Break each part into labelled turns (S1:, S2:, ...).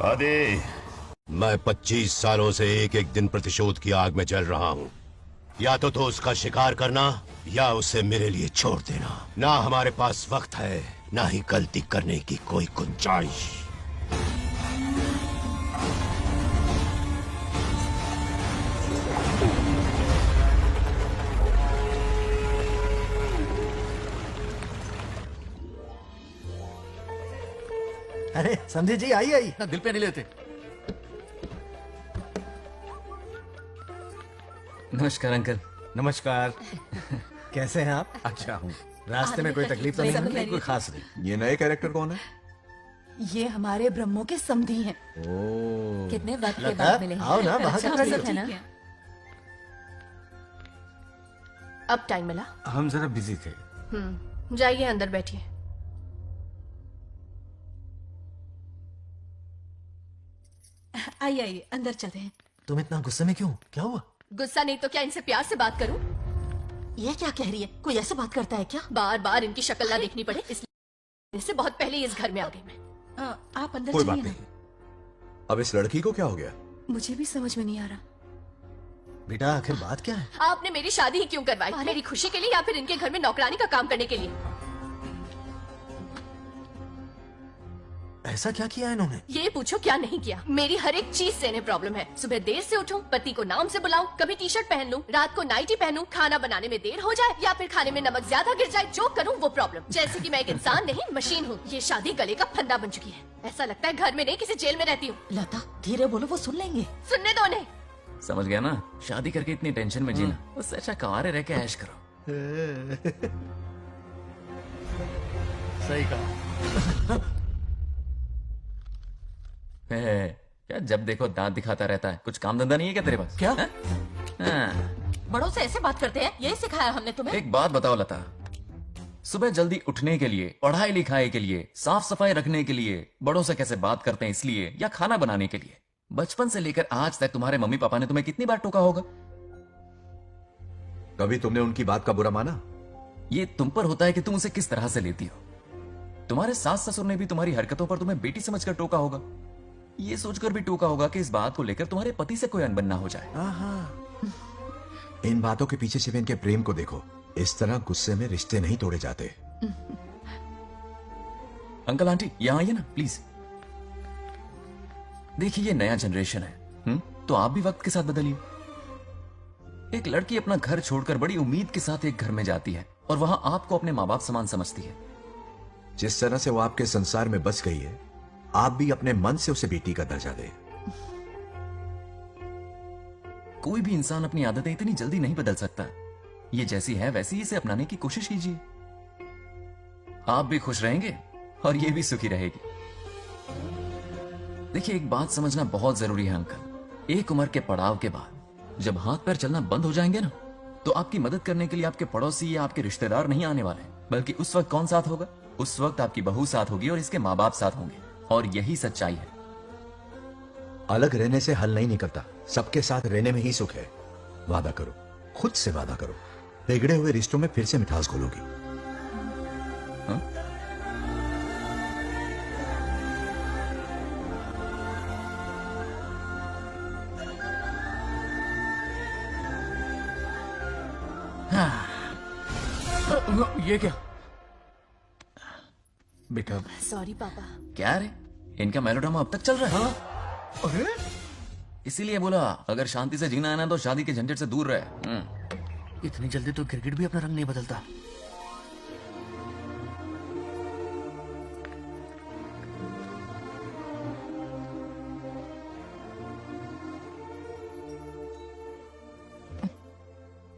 S1: आदि, मैं 25 सालों से एक एक दिन प्रतिशोध की आग में जल रहा हूँ। या तो उसका शिकार करना या उसे मेरे लिए छोड़ देना। ना हमारे पास वक्त है, ना ही गलती करने की कोई गुंजाइश।
S2: अरे समझे जी, आई आई
S3: ना दिल पे नहीं लेते।
S4: नमस्कार अंकल।
S2: नमस्कार। कैसे हैं आप?
S3: अच्छा हूँ।
S2: रास्ते में कोई तकलीफ तो नहीं?
S3: कोई खास नहीं।
S5: ये नए कैरेक्टर कौन है?
S6: ये हमारे ब्रह्मों के समधी हैं।
S5: ओ,
S6: कितने वक्त के
S2: लता,
S6: बाद मिले हैं।
S2: आओ ना, बाहर
S6: अच्छा
S2: से
S6: फुर्सत है ना?
S7: अब टाइम मिला?
S3: हम जरा बिजी थे।
S7: जाइए अंदर बैठिए।
S6: आइए आइए, अंदर चलते हैं।
S2: तुम इतना गुस्से में क्यों? क्या हुआ?
S7: गुस्सा नहीं तो क्या इनसे प्यार से बात करूं?
S6: ये क्या कह रही है? कोई ऐसे बात करता है क्या?
S7: बार बार इनकी शक्ल ना देखनी पड़े इसलिए से बहुत पहले इस घर में आ गई मैं।
S6: आप अंदर
S5: कोई बात
S6: चलिए
S5: नहीं। अब इस लड़की को क्या हो गया?
S6: ना। मुझे भी समझ में नहीं आ रहा।
S2: बेटा आखिर बात क्या है?
S7: आपने मेरी शादी ही क्यों करवाई? मेरी खुशी के लिए या फिर इनके घर में नौकरानी का काम करने के लिए?
S2: ऐसा क्या किया इन्होंने?
S7: ये पूछो क्या नहीं किया। मेरी हर एक चीज से इन्हें प्रॉब्लम है। सुबह देर से उठूं, पति को नाम से बुलाऊं, कभी टी शर्ट पहन लूं, रात को नाइटी पहनूं, खाना बनाने में देर हो जाए या फिर खाने में नमक ज्यादा गिर जाए, जो करूं वो प्रॉब्लम। जैसे कि मैं एक इंसान नहीं मशीन हूँ। ये शादी गले का फंदा बन चुकी है। ऐसा लगता है घर में नहीं किसी जेल में रहती हूँ।
S6: लता धीरे बोलो, वो सुन लेंगे।
S7: सुनने दो उन्हें।
S4: समझ गया ना, शादी करके इतनी टेंशन में जीना, उससे अच्छा कुंवारे रह के ऐश करो।
S3: सही कहा।
S4: क्या जब देखो दांत दिखाता रहता है? कुछ काम धंधा नहीं है क्या तेरे पास?
S3: क्या?
S4: हाँ।
S6: बड़ों से ऐसे बात करते हैं? यही सिखाया हमने तुम्हें?
S4: एक बात बताओ लता, सुबह जल्दी उठने के लिए, पढ़ाई लिखाई के लिए, साफ सफाई रखने के लिए बड़ों से कैसे बात करते हैं इसलिए, या खाना बनाने के लिए? बचपन से लेकर आज तक तुम्हारे मम्मी पापा ने तुम्हें कितनी बार टोका होगा?
S5: कभी तुमने उनकी बात का बुरा माना?
S4: ये तुम पर होता है कि तुम उसे किस तरह से लेती हो। तुम्हारे सास ससुर ने भी तुम्हारी हरकतों पर तुम्हें बेटी समझकर टोका होगा। ये सोचकर भी टोका होगा कि इस बात को लेकर तुम्हारे पति से कोई अनबन ना हो जाए।
S5: इन बातों के पीछे सिर्फ इनके प्रेम को देखो। इस तरह गुस्से में रिश्ते नहीं तोड़े जाते।
S4: अंकल आंटी यहां आइए ना प्लीज। देखिए ये नया जनरेशन है, तो आप भी वक्त के साथ बदलिए। एक लड़की अपना घर छोड़कर बड़ी उम्मीद के साथ एक घर में जाती है और वहां आपको अपने माँ बाप समान समझती है।
S5: जिस तरह से वो आपके संसार में बस गई है, आप भी अपने मन से उसे बेटी का दर्जा दें।
S4: कोई भी इंसान अपनी आदतें इतनी जल्दी नहीं बदल सकता। ये जैसी है वैसी इसे अपनाने की कोशिश कीजिए। आप भी खुश रहेंगे और ये भी सुखी रहेगी। देखिए एक बात समझना बहुत जरूरी है अंकल, एक उम्र के पड़ाव के बाद जब हाथ पैर चलना बंद हो जाएंगे ना, तो आपकी मदद करने के लिए आपके पड़ोसी या आपके रिश्तेदार नहीं आने वाले, बल्कि उस वक्त कौन साथ होगा? उस वक्त आपकी बहू साथ होगी और इसके माँ बाप साथ होंगे। और यही सच्चाई है।
S5: अलग रहने से हल नहीं निकलता, सबके साथ रहने में ही सुख है। वादा करो, खुद से वादा करो, बिगड़े हुए रिश्तों में फिर से मिठास घोलोगी।
S3: ये क्या बेटा?
S7: सॉरी पापा।
S4: क्या रे, इनका मेलोड्रामा अब तक चल रहा है?
S3: अरे
S4: इसीलिए बोला अगर शांति से जीना है ना तो शादी के झंझट से दूर रहे।
S3: इतनी जल्दी तो क्रिकेट भी अपना रंग नहीं बदलता।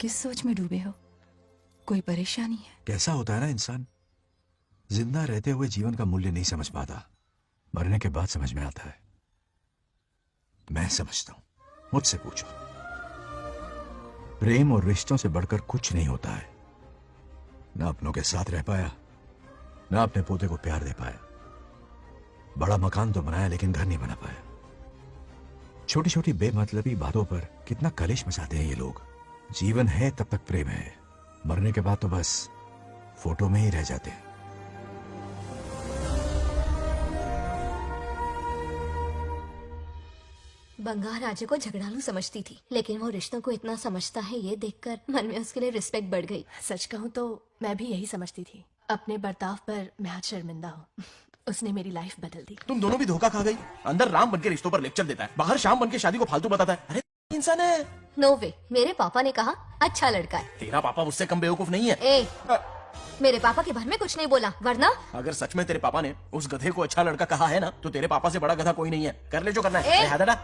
S6: किस सोच में डूबे हो? कोई परेशानी है?
S5: कैसा होता है ना इंसान, जिंदा रहते हुए जीवन का मूल्य नहीं समझ पाता, मरने के बाद समझ में आता है। मैं समझता हूं, मुझसे पूछो। प्रेम और रिश्तों से बढ़कर कुछ नहीं होता है। ना अपनों के साथ रह पाया, ना अपने पोते को प्यार दे पाया। बड़ा मकान तो बनाया लेकिन घर नहीं बना पाया। छोटी छोटी बेमतलबी बातों पर कितना कलेश मचाते हैं ये लोग। जीवन है तब तक प्रेम है, मरने के बाद तो बस फोटो में ही रह जाते हैं।
S8: बंगार राजे को झगड़ालू समझती थी, लेकिन वो रिश्तों को इतना समझता है ये देखकर मन में उसके लिए रिस्पेक्ट बढ़ गई।
S7: सच कहूँ तो मैं भी यही समझती थी। अपने बर्ताव पर मैं आज शर्मिंदा हूँ। उसने मेरी लाइफ बदल दी।
S3: तुम दोनों भी धोखा खा गई। अंदर राम बन के रिश्तों पर लेक्चर देता है, बाहर शाम बन के शादी को फालतू बताता है। अरे इंसान है।
S8: नो वे, मेरे पापा ने कहा अच्छा लड़का है।
S3: तेरा पापा मुझसे कम बेवकूफ नहीं है।
S8: ए, मेरे पापा के बारे में कुछ नहीं बोला, वरना
S3: अगर सच में तेरे पापा ने उस गधे को अच्छा लड़का कहा है ना, तो तेरे पापा से बड़ा गधा कोई नहीं है। कर ले जो करना है। हाँ दादा,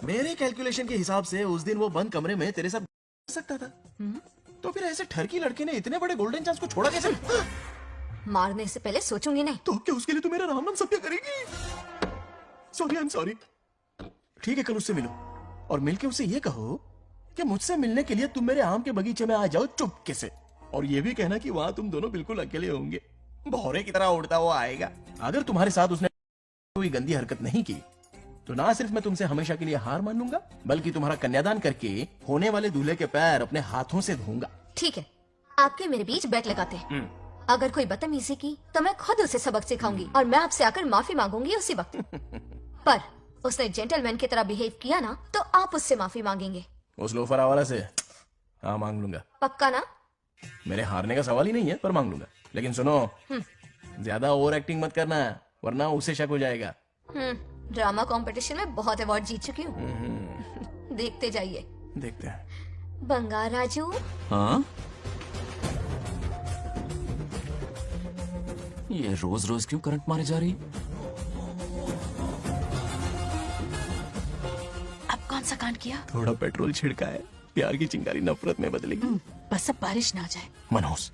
S3: मेरे कैलकुलेशन के हिसाब से उस दिन वो बंद कमरे में तेरे साथ सकता था। तो फिर ऐसे ठरकी लड़के ने इतने बड़े गोल्डन चांस को छोड़ा कैसे?
S8: मारने से पहले सोचूंगी नहीं।
S3: तो क्या उसके लिए तू मेरा राम नाम सत्य करेगी? Sorry, I am sorry. ठीक है, कल उससे मिलो और मिलके उसे ये कहो कि मुझसे मिलने के लिए तुम मेरे आम के बगीचे में आ जाओ चुपके से, और ये भी कहना कि वहां तुम दोनों बिल्कुल अकेले होंगे। भौरे की तरह उड़ता हुआ आएगा। अगर तुम्हारे साथ उसने कोई गंदी हरकत नहीं की तो ना सिर्फ मैं तुमसे हमेशा के लिए हार मान लूंगा, बल्कि तुम्हारा कन्यादान करके होने वाले दूल्हे के पैर अपने हाथों से धोऊंगा।
S8: ठीक है, आपके मेरे बीच बैट लगाते हैं। अगर कोई बदतमीजी की तो मैं खुद उसे सबक सिखाऊंगी और मैं आपसे आकर माफी मांगूंगी उसी वक्त। पर उसने जेंटलमैन की तरह बिहेव किया ना, तो आप उससे माफी मांगेंगे।
S3: उस लोफर वाला से हाँ मांग लूंगा।
S8: पक्का ना?
S3: मेरे हारने का सवाल ही नहीं है, पर मांग लूंगा। लेकिन सुनो, ज्यादा ओवर एक्टिंग मत करना, वरना उसे शक हो जाएगा।
S8: ड्रामा कंपटीशन में बहुत अवार्ड जीत चुकी हूँ। देखते जाइए।
S3: देखते हैं।
S8: बंगार राजू।
S4: हाँ, ये रोज रोज क्यों करंट मारे जा रही?
S6: अब कौन सा कांड किया?
S3: थोड़ा पेट्रोल छिड़का है, प्यार की चिंगारी नफरत में बदलेगी।
S6: बस अब बारिश ना आ जाए।
S3: मनोज,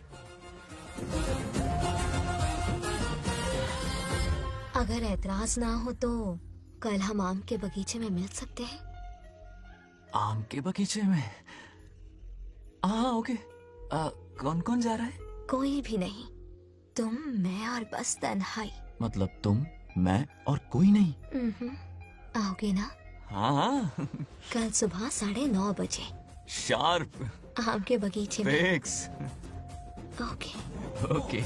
S8: अगर ऐतराज ना हो तो कल हम आम के बगीचे में मिल सकते हैं।
S4: आम के बगीचे में? हाँ ओके। कौन कौन जा रहा है?
S8: कोई भी नहीं, तुम, मैं और बस तन्हाई।
S4: मतलब तुम, मैं और कोई नहीं?
S8: आओगे ना?
S4: हाँ हाँ।
S8: कल सुबह 9:30 बजे
S4: शार्प।
S8: आम के बगीचे में।
S4: फिक्स।
S8: Okay
S4: okay.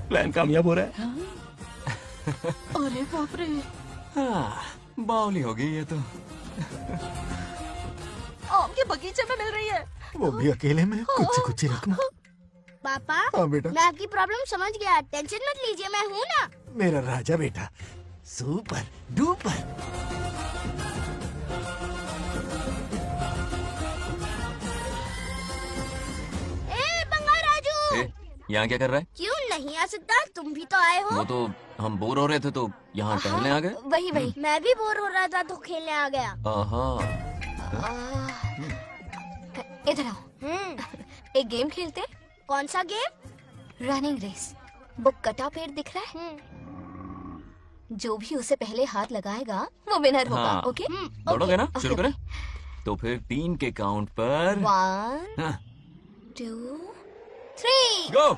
S3: प्लान कामयाब हो रहा है।
S6: अरे बाप रे,
S4: हाँ, बावली हो गई ये तो।
S6: आम के बगीचे में मिल रही है।
S2: वो भी अकेले में, कुछ कुछ रकम।
S9: पापा,
S2: हाँ बेटा,
S9: मैं आपकी प्रॉब्लम समझ गया, टेंशन मत लीजिए, मैं हूँ ना।
S2: मेरा राजा बेटा, सुपर डुपर।
S9: ए बंगार राजू,
S4: यहाँ क्या कर रहा है?
S9: क्यों नहीं आ सकता? तुम भी तो आए हो।
S4: वो तो हम बोर हो रहे थे तो यहाँ टहलने आ गए।
S8: वही वही।
S9: मैं भी बोर हो रहा था तो खेलने आ गया।
S8: इधर आओ, एक गेम खेलते हैं।
S9: कौन सा गेम?
S8: Running race. वो कटा पेड़ दिख रहा है? जो भी उसे पहले हाथ लगाएगा वो विनर होगा।
S4: हाँ।
S8: ओके?
S4: दौड़ोगे ना?
S8: ओके,
S4: शुरू
S8: ओके।
S4: करें? तो फिर 3 के काउंट पर
S8: 1
S4: हाँ।
S8: 2 3।
S4: गो।